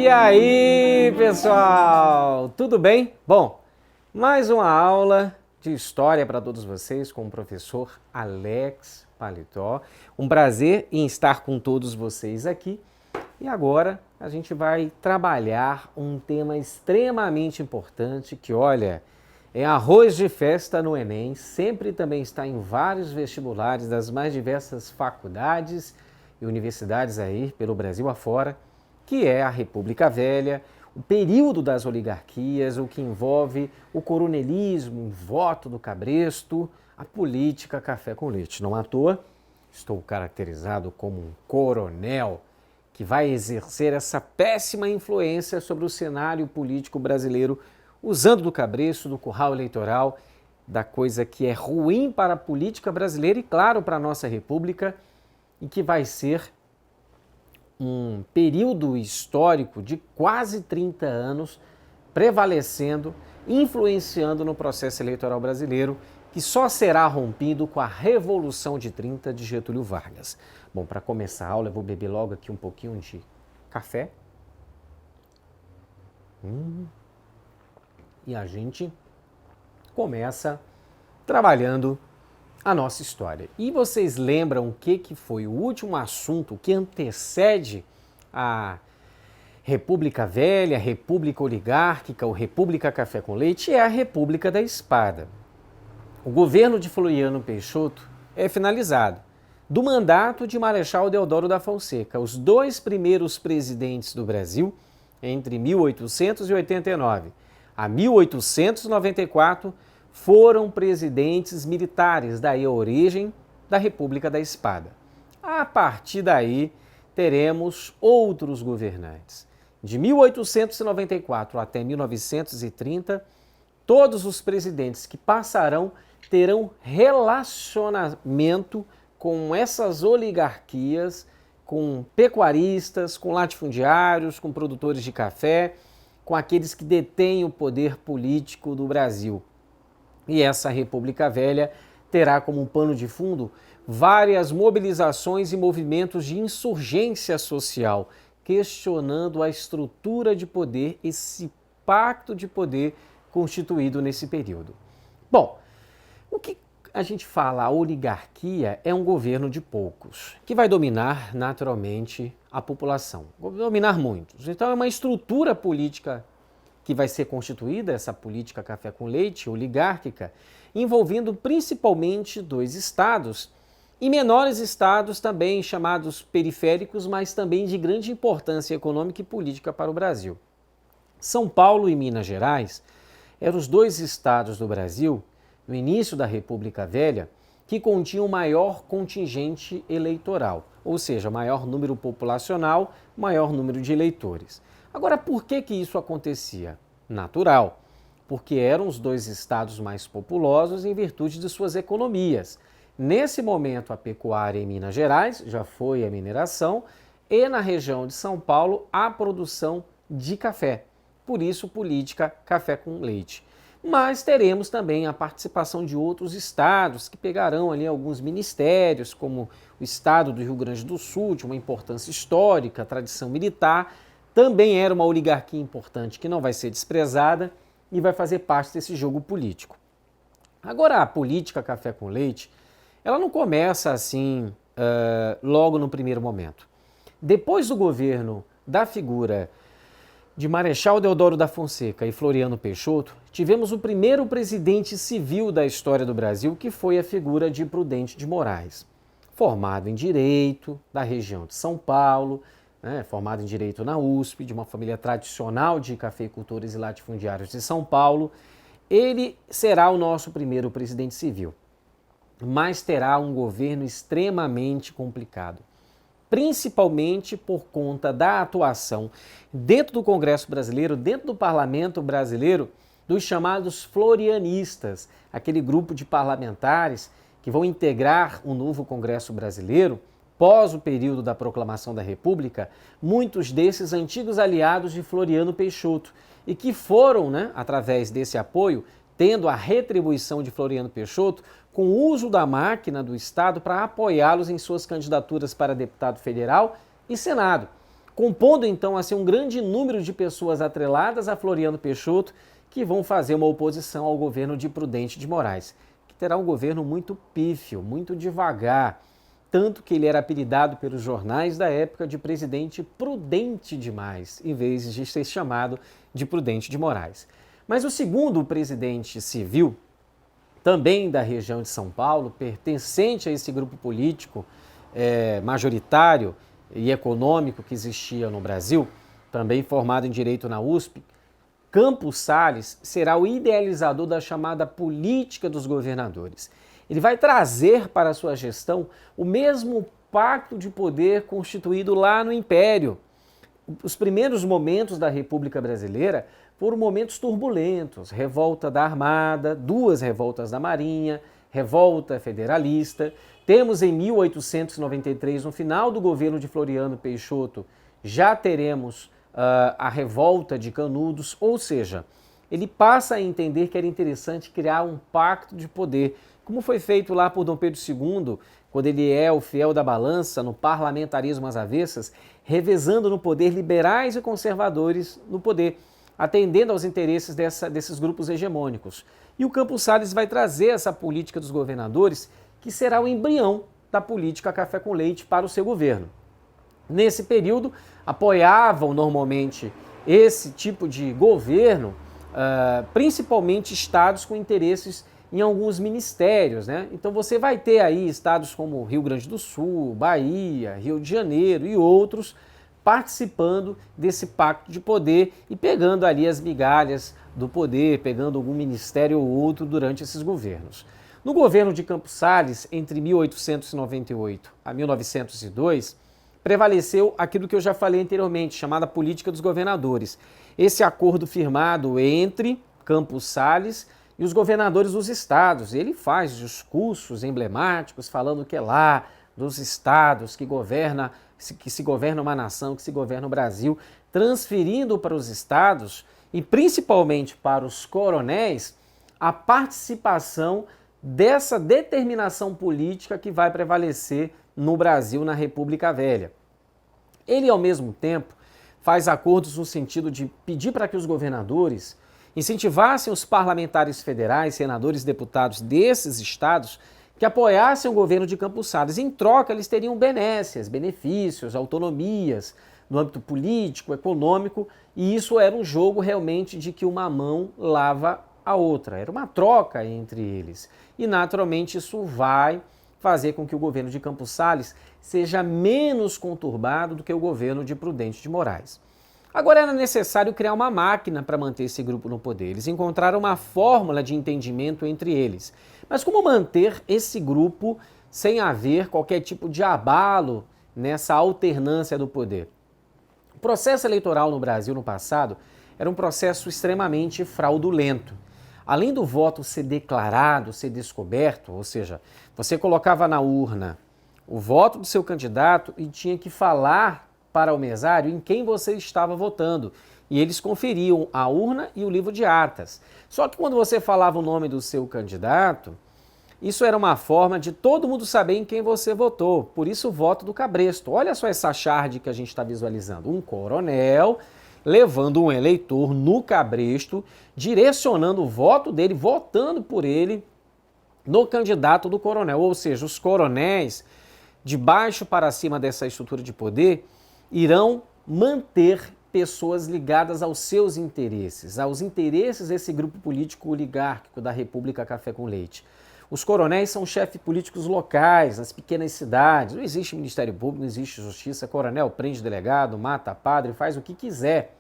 aí, pessoal? Tudo bem? Bom, mais uma aula de história para todos vocês com o professor Alex Paletó. Um prazer em estar com todos vocês aqui. E agora a gente vai trabalhar um tema extremamente importante que, olha, é arroz de festa no Enem, sempre também está em vários vestibulares das mais diversas faculdades e universidades aí pelo Brasil afora, que é a República Velha, o período das oligarquias, o que envolve o coronelismo, o voto do cabresto, a política café com leite. Não à toa, estou caracterizado como um coronel que vai exercer essa péssima influência sobre o cenário político brasileiro, usando do cabresto, do curral eleitoral, da coisa que é ruim para a política brasileira e, claro, para a nossa república, e que vai ser um período histórico de quase 30 anos prevalecendo, influenciando no processo eleitoral brasileiro, que só será rompido com a Revolução de 30 de Getúlio Vargas. Bom, para começar a aula, eu vou beber logo aqui um pouquinho de café. E a gente começa trabalhando a nossa história. E vocês lembram o que foi o último assunto que antecede a República Velha, a República Oligárquica ou República Café com Leite? É a República da Espada. O governo de Floriano Peixoto é finalizado do mandato de Marechal Deodoro da Fonseca. Os dois primeiros presidentes do Brasil, entre 1889 a 1894, foram presidentes militares, daí a origem da República da Espada. A partir daí, teremos outros governantes. De 1894 até 1930, todos os presidentes que passarão terão relacionamento com essas oligarquias, com pecuaristas, com latifundiários, com produtores de café, com aqueles que detêm o poder político do Brasil. E essa República Velha terá como pano de fundo várias mobilizações e movimentos de insurgência social, questionando a estrutura de poder, esse pacto de poder constituído nesse período. Bom, o que a gente fala, a oligarquia é um governo de poucos, que vai dominar naturalmente a população, vai dominar muitos. Então é uma estrutura política que vai ser constituída, essa política café com leite, oligárquica, envolvendo principalmente dois estados e menores estados também chamados periféricos, mas também de grande importância econômica e política para o Brasil. São Paulo e Minas Gerais eram os dois estados do Brasil, no início da República Velha, que continham maior contingente eleitoral, ou seja, maior número populacional, maior número de eleitores. Agora, por que isso acontecia? Natural, porque eram os dois estados mais populosos em virtude de suas economias. Nesse momento, a pecuária em Minas Gerais já foi a mineração e na região de São Paulo a produção de café. Por isso, política café com leite. Mas teremos também a participação de outros estados que pegarão ali alguns ministérios, como o estado do Rio Grande do Sul, de uma importância histórica, tradição militar. Também era uma oligarquia importante que não vai ser desprezada e vai fazer parte desse jogo político. Agora, a política café com leite, ela não começa assim logo no primeiro momento. Depois do governo da figura de Marechal Deodoro da Fonseca e Floriano Peixoto, tivemos o primeiro presidente civil da história do Brasil, que foi a figura de Prudente de Moraes, formado em Direito, da região de São Paulo, formado em Direito na USP, de uma família tradicional de cafeicultores e latifundiários de São Paulo. Ele será o nosso primeiro presidente civil, mas terá um governo extremamente complicado, principalmente por conta da atuação dentro do Congresso Brasileiro, dentro do Parlamento Brasileiro, dos chamados florianistas, aquele grupo de parlamentares que vão integrar o novo Congresso Brasileiro pós o período da proclamação da República, muitos desses antigos aliados de Floriano Peixoto e que foram, através desse apoio, tendo a retribuição de Floriano Peixoto, com o uso da máquina do Estado para apoiá-los em suas candidaturas para deputado federal e Senado, compondo então assim um grande número de pessoas atreladas a Floriano Peixoto que vão fazer uma oposição ao governo de Prudente de Moraes, que terá um governo muito pífio, muito devagar, tanto que ele era apelidado pelos jornais da época de presidente prudente demais, em vez de ser chamado de Prudente de Moraes. Mas o segundo presidente civil, também da região de São Paulo, pertencente a esse grupo político majoritário e econômico que existia no Brasil, também formado em Direito na USP, Campos Salles será o idealizador da chamada política dos governadores. Ele vai trazer para a sua gestão o mesmo pacto de poder constituído lá no Império. Os primeiros momentos da República Brasileira foram momentos turbulentos, revolta da Armada, 2 revoltas da Marinha, revolta federalista. Temos em 1893, no final do governo de Floriano Peixoto, já teremos a revolta de Canudos, ou seja, ele passa a entender que era interessante criar um pacto de poder, como foi feito lá por Dom Pedro II, quando ele é o fiel da balança no parlamentarismo às avessas, revezando no poder liberais e conservadores no poder, atendendo aos interesses desses grupos hegemônicos. E o Campos Salles vai trazer essa política dos governadores, que será o embrião da política café com leite para o seu governo. Nesse período, apoiavam normalmente esse tipo de governo, principalmente estados com interesses em alguns ministérios, né? Então você vai ter aí estados como Rio Grande do Sul, Bahia, Rio de Janeiro e outros participando desse pacto de poder e pegando ali as migalhas do poder, pegando algum ministério ou outro durante esses governos. No governo de Campos Salles, entre 1898 a 1902, prevaleceu aquilo que eu já falei anteriormente, chamada política dos governadores. Esse acordo firmado entre Campos Salles e os governadores dos estados. Ele faz discursos emblemáticos falando que é lá dos estados que se governa uma nação, que se governa o Brasil, transferindo para os estados e principalmente para os coronéis a participação dessa determinação política que vai prevalecer no Brasil, na República Velha. Ele, ao mesmo tempo, faz acordos no sentido de pedir para que os governadores incentivassem os parlamentares federais, senadores e deputados desses estados que apoiassem o governo de Campos Salles. Em troca, eles teriam benesses, benefícios, autonomias no âmbito político, econômico, e isso era um jogo realmente de que uma mão lava a outra. Era uma troca entre eles. E, naturalmente, isso vai fazer com que o governo de Campos Salles seja menos conturbado do que o governo de Prudente de Moraes. Agora era necessário criar uma máquina para manter esse grupo no poder. Eles encontraram uma fórmula de entendimento entre eles. Mas como manter esse grupo sem haver qualquer tipo de abalo nessa alternância do poder? O processo eleitoral no Brasil no passado era um processo extremamente fraudulento. Além do voto ser declarado, ser descoberto, ou seja, você colocava na urna o voto do seu candidato e tinha que falar para o mesário em quem você estava votando. E eles conferiam a urna e o livro de atas. Só que quando você falava o nome do seu candidato, isso era uma forma de todo mundo saber em quem você votou. Por isso o voto do cabresto. Olha só essa charge que a gente está visualizando. Um coronel levando um eleitor no cabresto, direcionando o voto dele, votando por ele no candidato do coronel. Ou seja, os coronéis, de baixo para cima dessa estrutura de poder, irão manter pessoas ligadas aos seus interesses, aos interesses desse grupo político oligárquico da República Café com Leite. Os coronéis são chefes políticos locais, nas pequenas cidades. Não existe Ministério Público, não existe justiça. Coronel prende delegado, mata padre, faz o que quiser.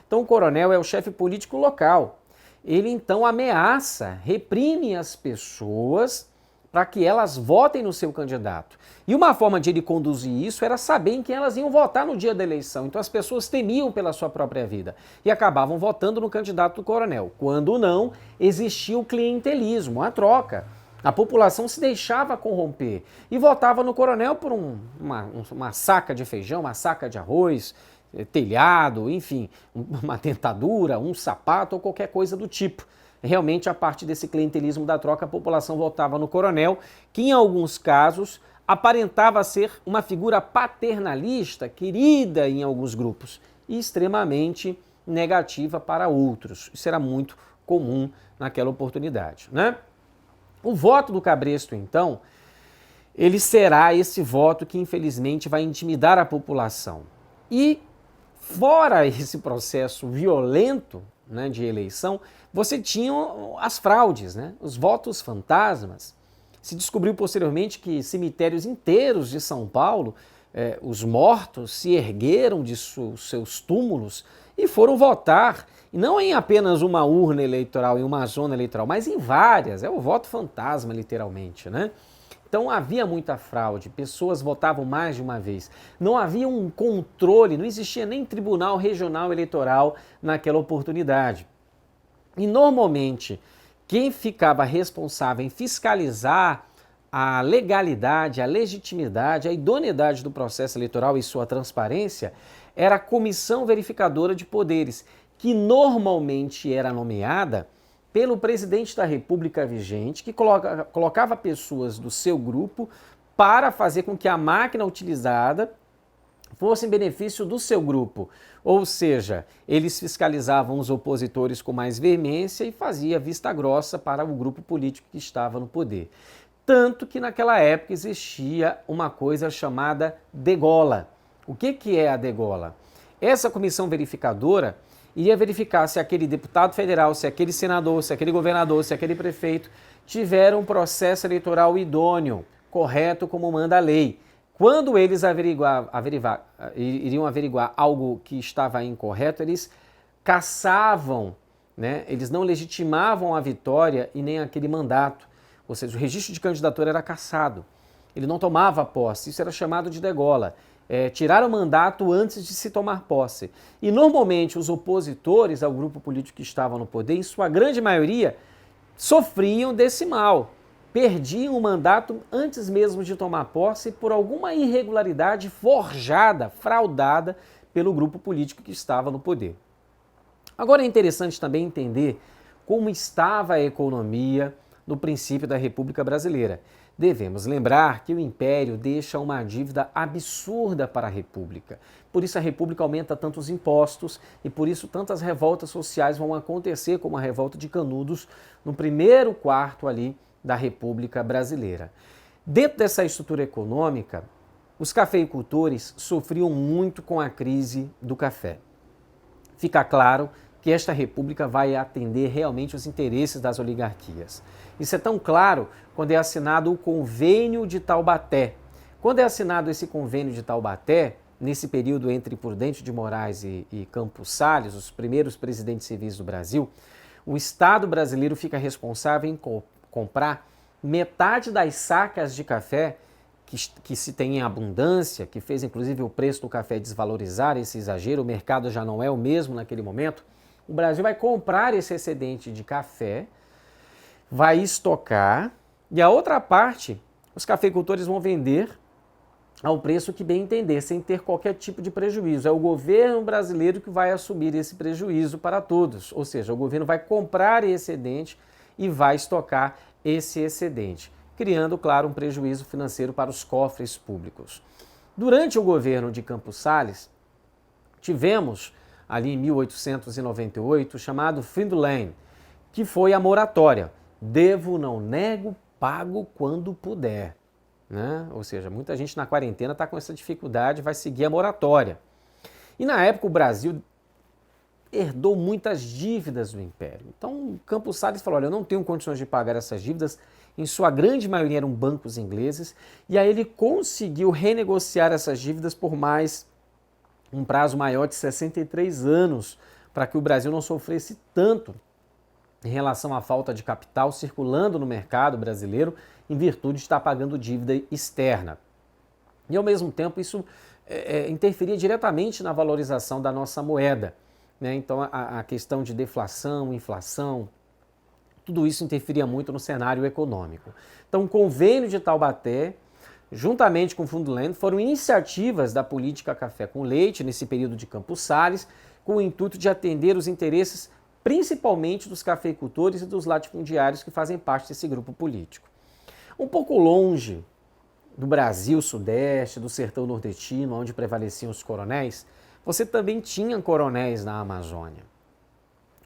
Então o coronel é o chefe político local. Ele então ameaça, reprime as pessoas para que elas votem no seu candidato. E uma forma de ele conduzir isso era saber em quem elas iam votar no dia da eleição. Então as pessoas temiam pela sua própria vida e acabavam votando no candidato do coronel. Quando não, existia o clientelismo, a troca. A população se deixava corromper e votava no coronel por uma saca de feijão, uma saca de arroz, telhado, enfim, uma dentadura, um sapato ou qualquer coisa do tipo. Realmente, a partir desse clientelismo da troca, a população votava no coronel, que em alguns casos aparentava ser uma figura paternalista, querida em alguns grupos, e extremamente negativa para outros. Isso era muito comum naquela oportunidade, né? O voto do Cabresto, então, ele será esse voto que infelizmente vai intimidar a população. E fora esse processo violento, né, de eleição, você tinha as fraudes, né, os votos fantasmas. Se descobriu posteriormente que cemitérios inteiros de São Paulo, os mortos se ergueram de seus túmulos e foram votar, e não em apenas uma urna eleitoral, em uma zona eleitoral, mas em várias. É o voto fantasma, literalmente, né? Então havia muita fraude, pessoas votavam mais de uma vez. Não havia um controle, não existia nem tribunal regional eleitoral naquela oportunidade. E normalmente quem ficava responsável em fiscalizar a legalidade, a legitimidade, a idoneidade do processo eleitoral e sua transparência era a Comissão Verificadora de Poderes, que normalmente era nomeada pelo presidente da República vigente, que colocava pessoas do seu grupo para fazer com que a máquina utilizada fosse em benefício do seu grupo. Ou seja, eles fiscalizavam os opositores com mais veemência e fazia vista grossa para o grupo político que estava no poder. Tanto que naquela época existia uma coisa chamada degola. O que é a degola? Essa comissão verificadora iria verificar se aquele deputado federal, se aquele senador, se aquele governador, se aquele prefeito tiveram um processo eleitoral idôneo, correto como manda a lei. Quando eles iriam averiguar algo que estava incorreto, eles cassavam, né? Eles não legitimavam a vitória e nem aquele mandato. Ou seja, o registro de candidatura era cassado. Ele não tomava posse, isso era chamado de degola. Tirar o mandato antes de se tomar posse. E normalmente os opositores ao grupo político que estava no poder, em sua grande maioria, sofriam desse mal. Perdiam o mandato antes mesmo de tomar posse por alguma irregularidade forjada, fraudada pelo grupo político que estava no poder. Agora é interessante também entender como estava a economia no princípio da República Brasileira. Devemos lembrar que o Império deixa uma dívida absurda para a República. Por isso a República aumenta tantos impostos e por isso tantas revoltas sociais vão acontecer, como a revolta de Canudos, no primeiro quarto ali da República Brasileira. Dentro dessa estrutura econômica, os cafeicultores sofriam muito com a crise do café. Fica claro que esta república vai atender realmente os interesses das oligarquias. Isso é tão claro quando é assinado o Convênio de Taubaté. Quando é assinado esse Convênio de Taubaté, nesse período entre Prudente de Moraes e Campos Salles, os primeiros presidentes civis do Brasil, o Estado brasileiro fica responsável em comprar metade das sacas de café que se tem em abundância, que fez inclusive o preço do café desvalorizar, esse exagero, o mercado já não é o mesmo naquele momento. O Brasil vai comprar esse excedente de café, vai estocar, e a outra parte, os cafeicultores vão vender ao preço que bem entender, sem ter qualquer tipo de prejuízo. É o governo brasileiro que vai assumir esse prejuízo para todos, ou seja, o governo vai comprar esse excedente e vai estocar esse excedente, criando, claro, um prejuízo financeiro para os cofres públicos. Durante o governo de Campos Salles, tivemos ali em 1898, chamado fim do lane, que foi a moratória. Devo, não nego, pago quando puder. Né? Ou seja, muita gente na quarentena está com essa dificuldade, vai seguir a moratória. E na época o Brasil herdou muitas dívidas do Império. Então Campos Salles falou, olha, eu não tenho condições de pagar essas dívidas, em sua grande maioria eram bancos ingleses, e aí ele conseguiu renegociar essas dívidas por mais um prazo maior de 63 anos, para que o Brasil não sofresse tanto em relação à falta de capital circulando no mercado brasileiro, em virtude de estar pagando dívida externa. E ao mesmo tempo isso interferia diretamente na valorização da nossa moeda. Né? Então a questão de deflação, inflação, tudo isso interferia muito no cenário econômico. Então o Convênio de Taubaté, juntamente com o Fundo Lane, foram iniciativas da política café com leite nesse período de Campos Salles, com o intuito de atender os interesses principalmente dos cafeicultores e dos latifundiários que fazem parte desse grupo político. Um pouco longe do Brasil Sudeste, do sertão nordestino, onde prevaleciam os coronéis, você também tinha coronéis na Amazônia.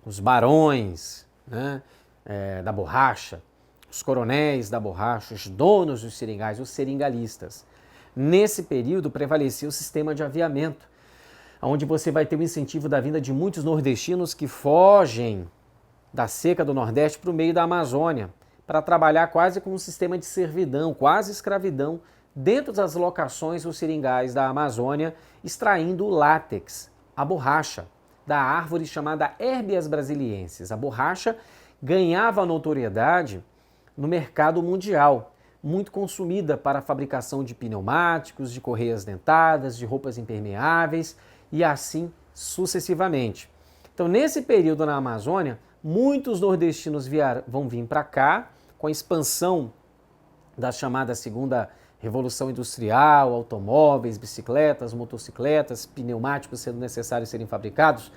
Os barões, né, da borracha, os coronéis da borracha, os donos dos seringais, os seringalistas. Nesse período prevalecia o sistema de aviamento, onde você vai ter o incentivo da vinda de muitos nordestinos que fogem da seca do Nordeste para o meio da Amazônia, para trabalhar quase como um sistema de servidão, quase escravidão, dentro das locações os seringais da Amazônia, extraindo o látex, a borracha, da árvore chamada Herbias brasiliensis. A borracha ganhava notoriedade no mercado mundial, muito consumida para a fabricação de pneumáticos, de correias dentadas, de roupas impermeáveis e assim sucessivamente. Então, nesse período na Amazônia, muitos nordestinos vão vir para cá, com a expansão da chamada segunda revolução industrial, automóveis, bicicletas, motocicletas, pneumáticos sendo necessários serem fabricados,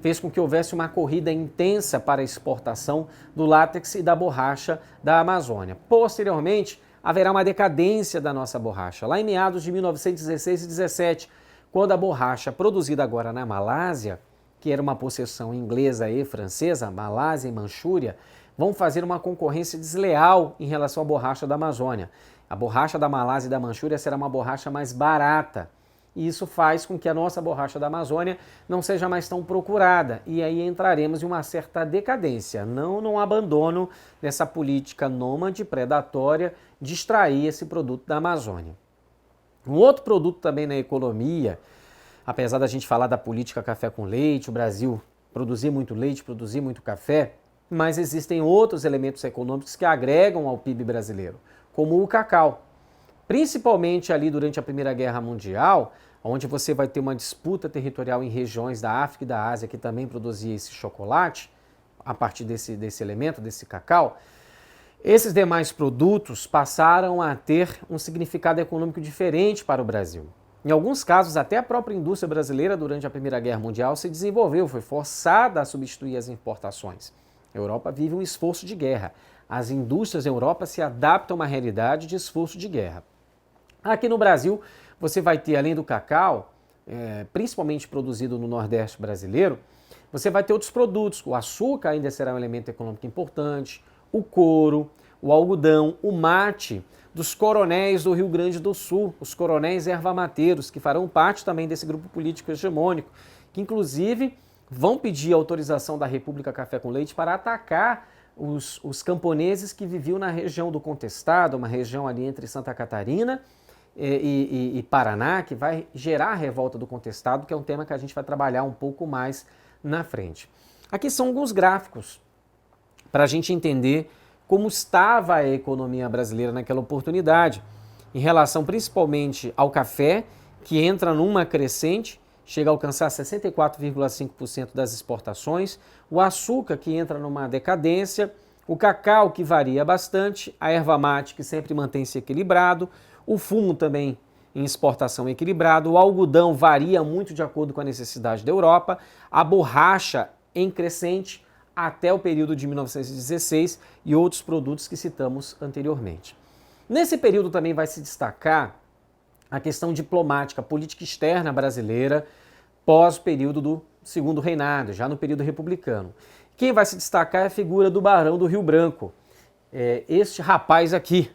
fez com que houvesse uma corrida intensa para a exportação do látex e da borracha da Amazônia. Posteriormente, haverá uma decadência da nossa borracha. Lá em meados de 1916 e 17, quando a borracha produzida agora na Malásia, que era uma possessão inglesa e francesa, Malásia e Manchúria, vão fazer uma concorrência desleal em relação à borracha da Amazônia. A borracha da Malásia e da Manchúria será uma borracha mais barata. E isso faz com que a nossa borracha da Amazônia não seja mais tão procurada. E aí entraremos em uma certa decadência, não num abandono dessa política nômade predatória de extrair esse produto da Amazônia. Um outro produto também na economia, apesar da gente falar da política café com leite, o Brasil produzir muito leite, produzir muito café, mas existem outros elementos econômicos que agregam ao PIB brasileiro, como o cacau. Principalmente ali durante a Primeira Guerra Mundial, onde você vai ter uma disputa territorial em regiões da África e da Ásia que também produzia esse chocolate, a partir desse elemento, desse cacau, esses demais produtos passaram a ter um significado econômico diferente para o Brasil. Em alguns casos, até a própria indústria brasileira durante a Primeira Guerra Mundial se desenvolveu, foi forçada a substituir as importações. A Europa vive um esforço de guerra. As indústrias da Europa se adaptam a uma realidade de esforço de guerra. Aqui no Brasil, você vai ter, além do cacau, principalmente produzido no Nordeste brasileiro, você vai ter outros produtos. O açúcar ainda será um elemento econômico importante, o couro, o algodão, o mate dos coronéis do Rio Grande do Sul, os coronéis ervamateiros, que farão parte também desse grupo político hegemônico, que inclusive vão pedir autorização da República Café com Leite para atacar os camponeses que viviam na região do Contestado, uma região ali entre Santa Catarina e Paraná, que vai gerar a revolta do Contestado, que é um tema que a gente vai trabalhar um pouco mais na frente. Aqui são alguns gráficos para a gente entender como estava a economia brasileira naquela oportunidade, em relação principalmente ao café, que entra numa crescente, chega a alcançar 64,5% das exportações, o açúcar, que entra numa decadência, o cacau, que varia bastante, a erva mate, que sempre mantém-se equilibrado, o fumo também em exportação equilibrado, o algodão varia muito de acordo com a necessidade da Europa, a borracha em crescente até o período de 1916 e outros produtos que citamos anteriormente. Nesse período também vai se destacar a questão diplomática, a política externa brasileira pós o período do Segundo Reinado, já no período republicano. Quem vai se destacar é a figura do Barão do Rio Branco, este rapaz aqui,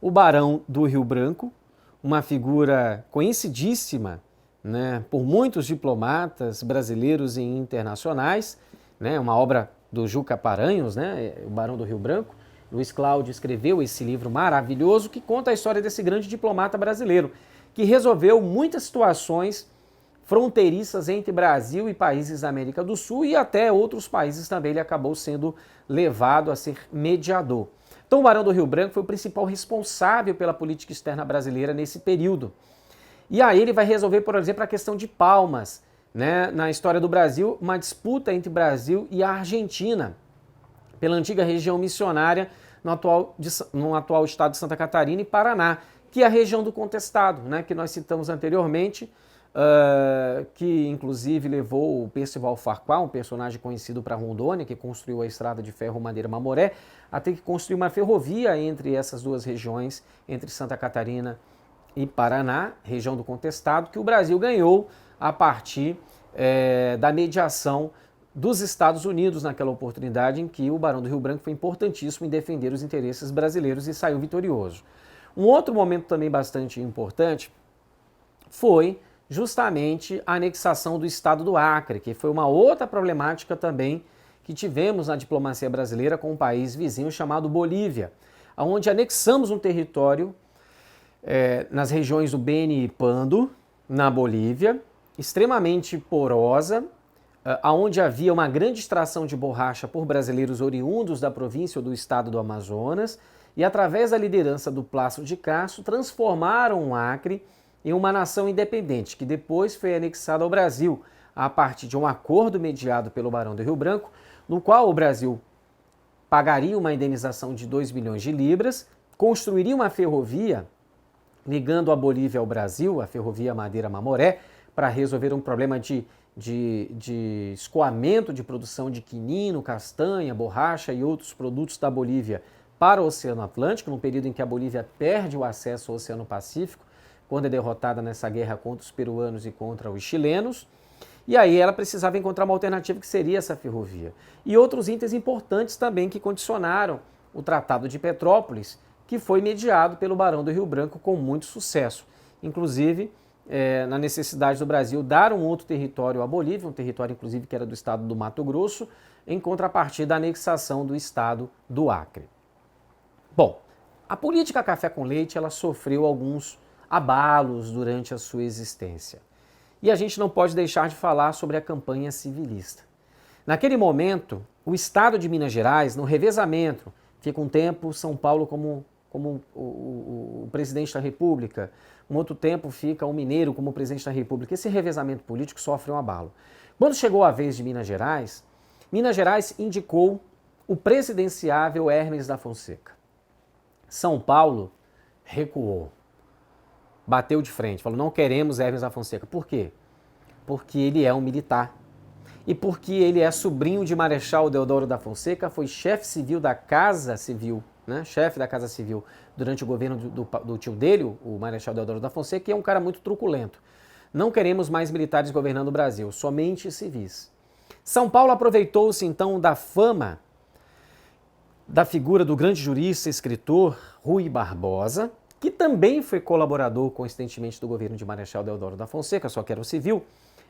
o Barão do Rio Branco, uma figura conhecidíssima, né, por muitos diplomatas brasileiros e internacionais, né, uma obra do Juca Paranhos, né, o Barão do Rio Branco. Luiz Cláudio escreveu esse livro maravilhoso que conta a história desse grande diplomata brasileiro, que resolveu muitas situações fronteiriças entre Brasil e países da América do Sul e até outros países também. Ele acabou sendo levado a ser mediador. Então o Barão do Rio Branco foi o principal responsável pela política externa brasileira nesse período. E aí ele vai resolver, por exemplo, a questão de Palmas, né? Na história do Brasil, uma disputa entre Brasil e a Argentina, pela antiga região missionária no atual estado de Santa Catarina e Paraná, que é a região do Contestado, né? Que nós citamos anteriormente, que inclusive levou o Percival Farquhar, um personagem conhecido para Rondônia, que construiu a estrada de ferro Madeira Mamoré, a ter que construir uma ferrovia entre essas duas regiões, entre Santa Catarina e Paraná, região do contestado, que o Brasil ganhou a partir da mediação dos Estados Unidos naquela oportunidade em que o Barão do Rio Branco foi importantíssimo em defender os interesses brasileiros e saiu vitorioso. Um outro momento também bastante importante foi justamente a anexação do estado do Acre, que foi uma outra problemática também que tivemos na diplomacia brasileira com um país vizinho chamado Bolívia, onde anexamos um território nas regiões do Beni e Pando, na Bolívia, extremamente porosa, onde havia uma grande extração de borracha por brasileiros oriundos da província ou do estado do Amazonas, e através da liderança do Plácido de Castro, transformaram o Acre em uma nação independente, que depois foi anexada ao Brasil, a partir de um acordo mediado pelo Barão do Rio Branco, no qual o Brasil pagaria uma indenização de 2 bilhões de libras, construiria uma ferrovia ligando a Bolívia ao Brasil, a ferrovia Madeira-Mamoré, para resolver um problema de escoamento de produção de quinino, castanha, borracha e outros produtos da Bolívia para o Oceano Atlântico, no período em que a Bolívia perde o acesso ao Oceano Pacífico, quando é derrotada nessa guerra contra os peruanos e contra os chilenos. E aí ela precisava encontrar uma alternativa que seria essa ferrovia. E outros itens importantes também que condicionaram o Tratado de Petrópolis, que foi mediado pelo Barão do Rio Branco com muito sucesso. Inclusive, na necessidade do Brasil dar um outro território à Bolívia, um território inclusive que era do estado do Mato Grosso, em contrapartida da anexação do estado do Acre. Bom, a política café com leite ela sofreu alguns abalos durante a sua existência. E a gente não pode deixar de falar sobre a campanha civilista. Naquele momento, o estado de Minas Gerais, no revezamento, fica um tempo São Paulo como o presidente da República, um outro tempo fica o Mineiro como presidente da República. Esse revezamento político sofre um abalo. Quando chegou a vez de Minas Gerais indicou o presidenciável Hermes da Fonseca. São Paulo recuou, bateu de frente, falou: não queremos Hermes da Fonseca. Por quê? Porque ele é um militar. E porque ele é sobrinho de Marechal Deodoro da Fonseca, foi chefe civil da Casa Civil, chefe da Casa Civil durante o governo do tio dele, o Marechal Deodoro da Fonseca, que é um cara muito truculento. Não queremos mais militares governando o Brasil, somente civis. São Paulo aproveitou-se então da fama da figura do grande jurista e escritor Rui Barbosa, que também foi colaborador, coincidentemente, do governo de Marechal Deodoro da Fonseca, só que era um civil,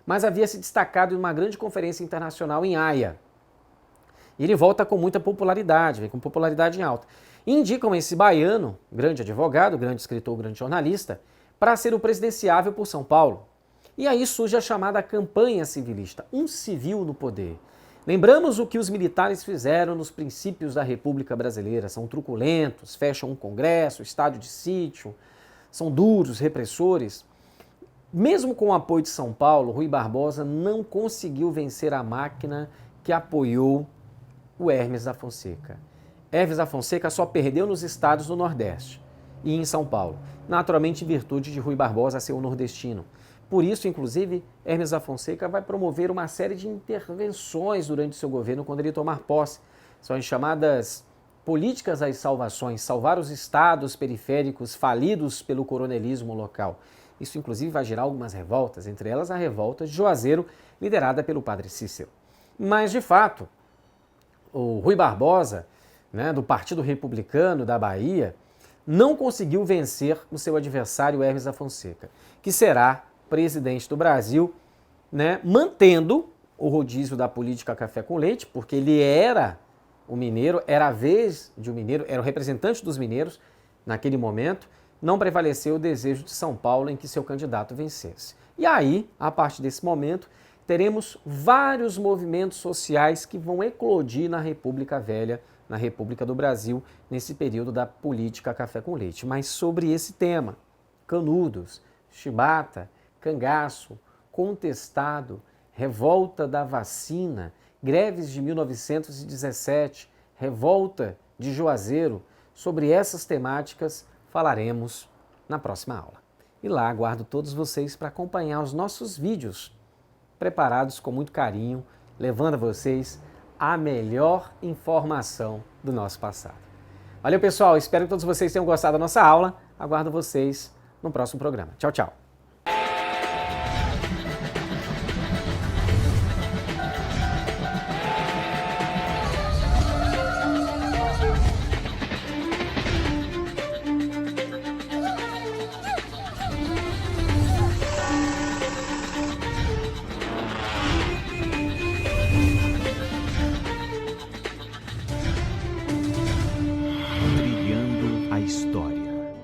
mas havia se destacado em uma grande conferência internacional em Haia. E ele volta com muita popularidade, vem com popularidade em alta. E indicam esse baiano, grande advogado, grande escritor, grande jornalista, para ser o presidenciável por São Paulo. E aí surge a chamada campanha civilista, um civil no poder. Lembramos o que os militares fizeram nos princípios da República Brasileira. São truculentos, fecham um congresso, estádio de sítio, são duros, repressores. Mesmo com o apoio de São Paulo, Rui Barbosa não conseguiu vencer a máquina que apoiou o Hermes da Fonseca. Hermes da Fonseca só perdeu nos estados do Nordeste e em São Paulo, naturalmente em virtude de Rui Barbosa ser um nordestino. Por isso, inclusive, Hermes da Fonseca vai promover uma série de intervenções durante seu governo quando ele tomar posse. São as chamadas políticas às salvações, salvar os estados periféricos falidos pelo coronelismo local. Isso, inclusive, vai gerar algumas revoltas, entre elas a revolta de Juazeiro, liderada pelo padre Cícero. Mas, de fato, o Rui Barbosa, do Partido Republicano da Bahia, não conseguiu vencer o seu adversário Hermes da Fonseca, que será presidente do Brasil, mantendo o rodízio da política café com leite, porque ele era o mineiro, era a vez de um mineiro, era o representante dos mineiros naquele momento, não prevaleceu o desejo de São Paulo em que seu candidato vencesse. E aí, a partir desse momento, teremos vários movimentos sociais que vão eclodir na República Velha, na República do Brasil, nesse período da política café com leite. Mas sobre esse tema, Canudos, Chibata, Cangaço, Contestado, Revolta da Vacina, greves de 1917, Revolta de Juazeiro, sobre essas temáticas falaremos na próxima aula. E lá aguardo todos vocês para acompanhar os nossos vídeos, preparados com muito carinho, levando a vocês a melhor informação do nosso passado. Valeu, pessoal. Espero que todos vocês tenham gostado da nossa aula. Aguardo vocês no próximo programa. Tchau, tchau.